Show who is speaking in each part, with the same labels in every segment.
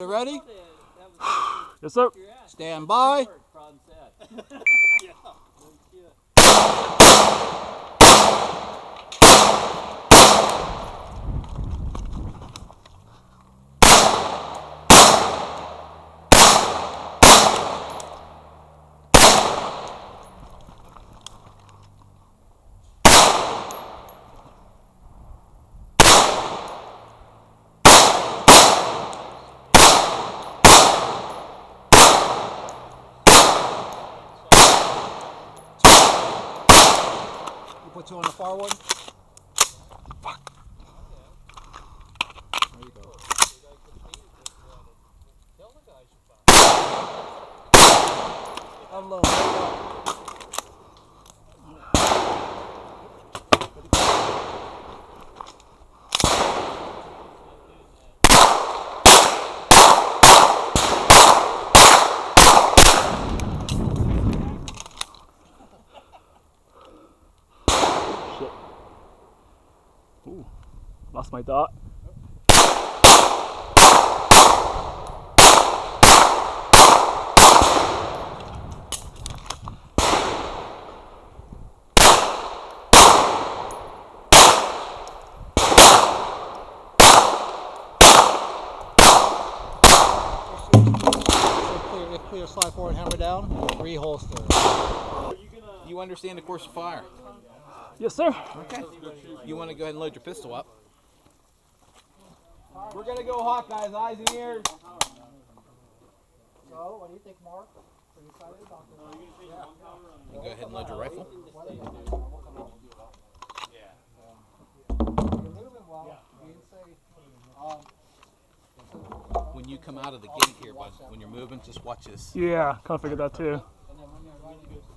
Speaker 1: Ready?
Speaker 2: Yes, sir.
Speaker 1: Stand by. Put you on the far one. Fuck. There you go. Unload.
Speaker 2: Ooh, lost my dot.
Speaker 1: Clear, slide forward, hammer down, reholster. You understand the course of fire?
Speaker 2: Yes, sir.
Speaker 1: Okay. You want to go ahead and load your pistol up. We're going to go hot, guys. Eyes and ears.
Speaker 3: So, what do you think, Mark? Are you excited about this?
Speaker 1: You go ahead and load your rifle.
Speaker 3: You're moving well. You didn't say.
Speaker 1: When you come out of the gate here, bud, when you're moving, just watch this.
Speaker 2: Yeah, kind of figured that too.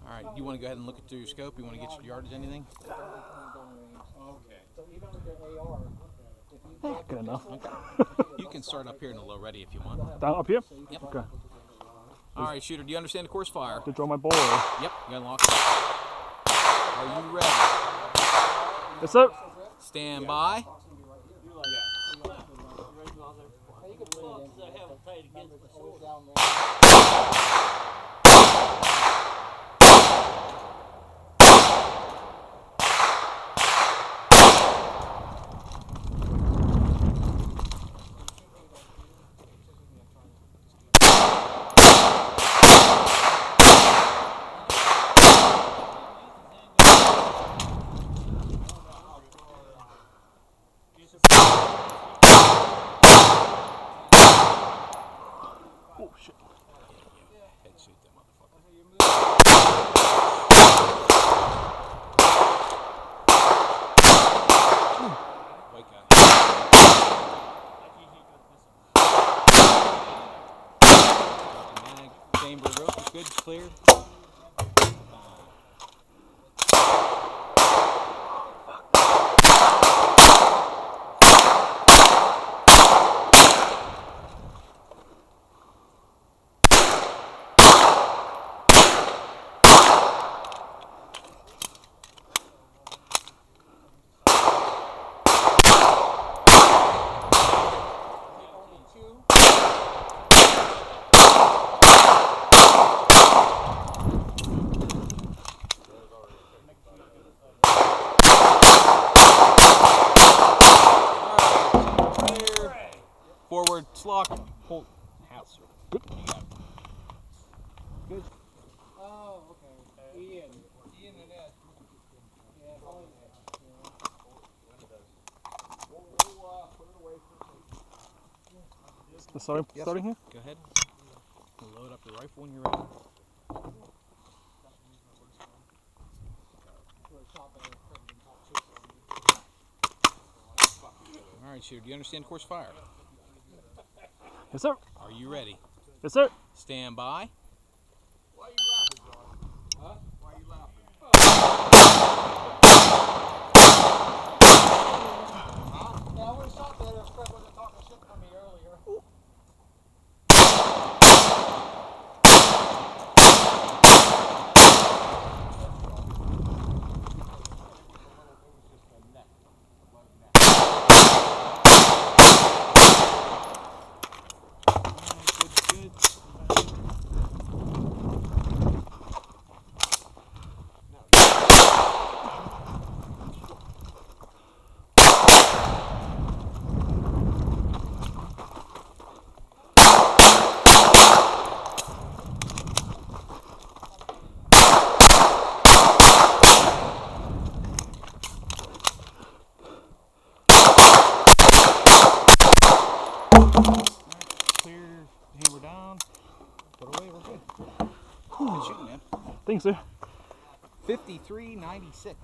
Speaker 1: All right, you want to go ahead and look through your scope? You want to get your yardage, anything?
Speaker 3: Okay. So even with your AR, if you
Speaker 2: Good enough.
Speaker 1: You can start up here in the low ready if you want.
Speaker 2: Down up here?
Speaker 1: Yep.
Speaker 2: Okay.
Speaker 1: All right, shooter, do you understand the course of fire?
Speaker 2: To draw my bowl.
Speaker 1: Yep, you got locked. Are you ready?
Speaker 2: Yes, sir.
Speaker 1: Stand by.
Speaker 2: Oh, shit.
Speaker 1: Head shoot that motherfucker. White guy. Mag, chamber, rope is good, cleared. Forward, slot, hold, house.
Speaker 2: Good.
Speaker 1: Good.
Speaker 3: Oh, okay. Ian and Ed. Yeah, probably Ed.
Speaker 2: The starting here?
Speaker 1: Go ahead. Load up your rifle when you're ready. All right, shooter, do you understand the course of fire?
Speaker 2: Yes, sir.
Speaker 1: Are you ready?
Speaker 2: Yes, sir.
Speaker 1: Stand by.
Speaker 3: Why are you laughing, John? Huh? Why are you laughing? Yeah, I would have shot better if Fred wasn't talking shit for me earlier.
Speaker 1: Clear, hammer down. Put away, we're good. Good shooting, man.
Speaker 2: Thanks, sir.
Speaker 1: 53.96.